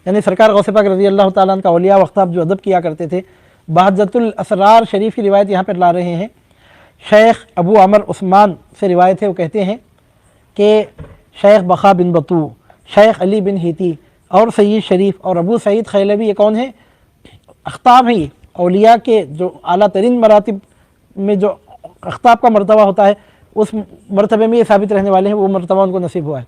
یعنی سرکار غوث پاک رضی اللہ تعالیٰ عنہ کا اولیاء و اقطاب جو ادب کیا کرتے تھے، بہجت الاسرار شریف کی روایت یہاں پر لا رہے ہیں۔ شیخ ابو عمر عثمان سے روایت ہے، وہ کہتے ہیں کہ شیخ بقا بن بطو، شیخ علی بن ہیتی اور سید شریف اور ابو سعید خیلوی، یہ کون ہیں؟ اقطاب ہیں۔ یہ اولیاء کے جو اعلیٰ ترین مراتب میں جو اقطاب کا مرتبہ ہوتا ہے، اس مرتبے میں یہ ثابت رہنے والے ہیں، وہ مرتبہ ان کو نصیب ہوا ہے۔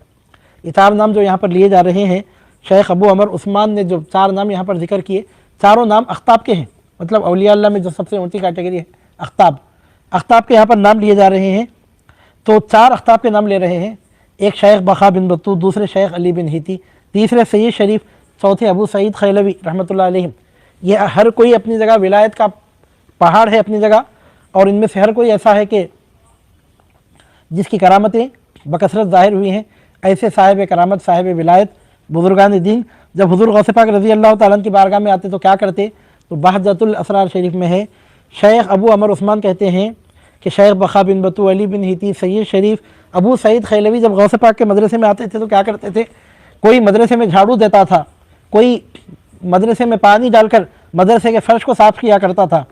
یہ 4 نام جو یہاں پر لیے جا رہے ہیں، شیخ ابو عمر عثمان نے جو 4 نام یہاں پر ذکر کیے، چاروں نام اقطاب کے ہیں، مطلب اولیاء اللہ میں جو سب سے اونچی کیٹیگری ہے اقطاب کے یہاں پر نام لیے جا رہے ہیں۔ تو 4 اقطاب کے نام لے رہے ہیں، ایک شیخ بقا بن بطو، دوسرے شیخ علی بن ہیتی، تیسرے سید شریف، چوتھے ابو سعید خیلوی رحمۃ اللہ علیہم۔ یہ ہر کوئی اپنی جگہ ولایت کا پہاڑ ہے اپنی جگہ، اور ان میں سے ہر کوئی ایسا ہے کہ جس کی کرامتیں بکثرت ظاہر ہوئی ہیں۔ ایسے صاحب کرامت، صاحب ولایت، بزرگان دین جب حضور غوث پاک رضی اللہ تعالیٰ عنہ کی بارگاہ میں آتے تو کیا کرتے؟ تو بہجت الاسرار شریف میں ہے، شیخ ابو عمر عثمان کہتے ہیں کہ شیخ بقا بن بطو، علی بن ہیتی، سید شریف، ابو سعید خیلوی جب غوث پاک کے مدرسے میں آتے تھے تو کیا کرتے تھے؟ کوئی مدرسے میں جھاڑو دیتا تھا، کوئی مدرسے میں پانی ڈال کر مدرسے کے فرش کو صاف کیا کرتا تھا،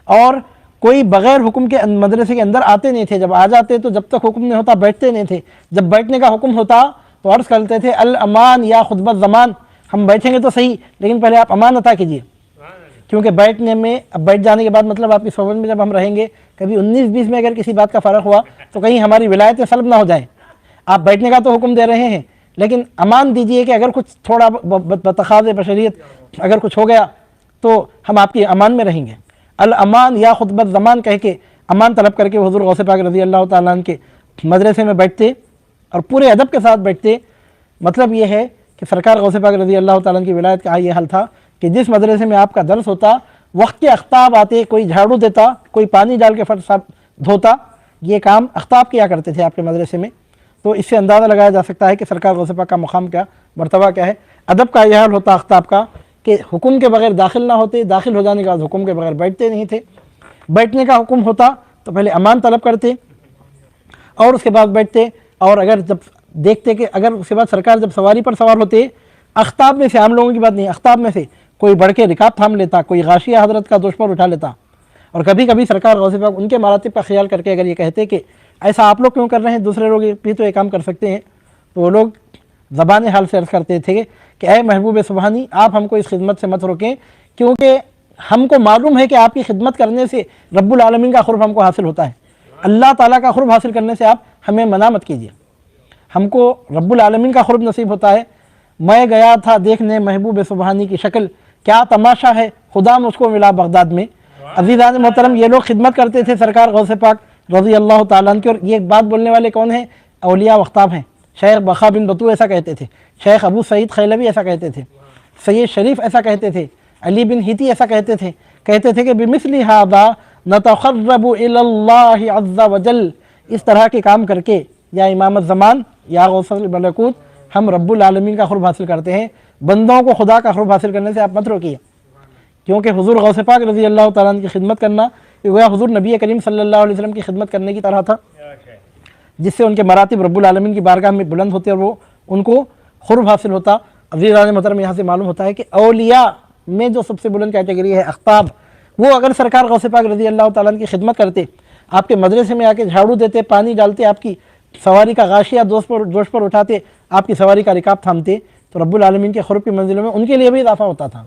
اور کوئی بغیر حکم کے مدرسے کے اندر آتے نہیں تھے۔ جب آ جاتے تو جب تک حکم نہیں ہوتا بیٹھتے نہیں تھے، جب بیٹھنے کا حکم ہوتا تو عرض کرتے تھے الامان یا خطبۃ زمان، ہم بیٹھیں گے تو صحیح لیکن پہلے آپ امان عطا کیجیے، کیونکہ بیٹھنے میں، اب بیٹھ جانے کے بعد مطلب آپ کی صحبت میں جب ہم رہیں گے، کبھی 19-20 میں اگر کسی بات کا فرق ہوا تو کہیں ہماری ولایتیں سلب نہ ہو جائیں۔ آپ بیٹھنے کا تو حکم دے رہے ہیں لیکن امان دیجئے کہ اگر کچھ تھوڑا بتخاذ بشریت اگر کچھ ہو گیا تو ہم آپ کی امان میں رہیں گے۔ الامان یا خطبۃ زمان کہہ کے امان طلب کر کے حضور غوث پاک رضی اللہ تعالیٰ عنہ کے مدرسے میں بیٹھتے اور پورے ادب کے ساتھ بیٹھتے۔ مطلب یہ ہے کہ سرکار غوث پاک رضی اللہ تعالیٰ عنہ کی ولایت کا یہ حل تھا کہ جس مدرسے میں آپ کا درس ہوتا، وقت کے اقطاب آتے، کوئی جھاڑو دیتا، کوئی پانی ڈال کے فرش صاف دھوتا، یہ کام اقطاب کیا کرتے تھے آپ کے مدرسے میں۔ تو اس سے اندازہ لگایا جا سکتا ہے کہ سرکار غوث پاک کا مقام کیا، مرتبہ کیا ہے۔ ادب کا یہ حال ہوتا اقطاب کا کہ حکم کے بغیر داخل نہ ہوتے، داخل ہو جانے کے بعد حکم کے بغیر بیٹھتے نہیں تھے، بیٹھنے کا حکم ہوتا تو پہلے امان طلب کرتے اور اس کے بعد بیٹھتے، اور اگر جب دیکھتے کہ اگر اس کے بعد سرکار جب سواری پر سوار ہوتے، اقطاب میں سے، عام لوگوں کی بات نہیں، اقطاب میں سے کوئی بڑھ کے رکاب تھام لیتا، کوئی غاشیہ حضرت کا دوش پر اٹھا لیتا، اور کبھی کبھی سرکار غوث پاک ان کے مراتب کا خیال کر کے اگر یہ کہتے کہ ایسا آپ لوگ کیوں کر رہے ہیں، دوسرے لوگ بھی تو یہ کام کر سکتے ہیں، تو وہ لوگ زبان حال سے عرض کرتے تھے کہ اے محبوب سبحانی، آپ ہم کو اس خدمت سے مت روکیں، کیونکہ ہم کو معلوم ہے کہ آپ کی خدمت کرنے سے رب العالمین کا قرب ہم کو حاصل ہوتا ہے، اللہ تعالیٰ کا قرب حاصل کرنے سے آپ ہمیں منع مت کیجیے، ہم کو رب العالمین کا قرب نصیب ہوتا ہے۔ میں گیا تھا دیکھنے محبوب سبحانی کی شکل، کیا تماشا ہے، خدا مجھ کو ملا بغداد میں۔ عزیزان محترم، یہ لوگ خدمت کرتے تھے سرکار غوث پاک رضی اللہ تعالیٰ عنہ کی، اور یہ بات بولنے والے کون ہیں؟ اولیاء و اقطاب ہیں۔ شیخ بقا بن بطو ایسا کہتے تھے، شیخ ابو سعید خیلوی ایسا کہتے تھے، سید شریف ایسا کہتے تھے، علی بن ہیتی ایسا کہتے تھے کہ بمثل ھذا نتقرب الی اللہ عز وجل، اس طرح کے کام کر کے یا امامت زمان یا غوث الملکوت ہم رب العالمین کا قرب حاصل کرتے ہیں۔ بندوں کو خدا کا قرب حاصل کرنے سے آپ مت روکیے، کیونکہ حضور غوث پاک رضی اللہ تعالیٰ عنہ کی خدمت کرنا یہ گویا حضور نبی کریم صلی اللہ علیہ وسلم کی خدمت کرنے کی طرح تھا، جس سے ان کے مراتب رب العالمین کی بارگاہ میں بلند ہوتے اور وہ ان کو قرب حاصل ہوتا۔ عزیزان محترم، یہاں سے معلوم ہوتا ہے کہ اولیاء میں جو سب سے بلند کیٹیگری ہے اقطاب، وہ اگر سرکار غوث پاک رضی اللہ تعالیٰ عنہ کی خدمت کرتے، آپ کے مدرسے میں آ کے جھاڑو دیتے، پانی ڈالتے، آپ کی سواری کا غاشیہ جوش پر اٹھاتے، آپ کی سواری کا رکاب تھامتے، تو رب العالمین کے قرب کی منزلوں میں ان کے لیے بھی اضافہ ہوتا تھا۔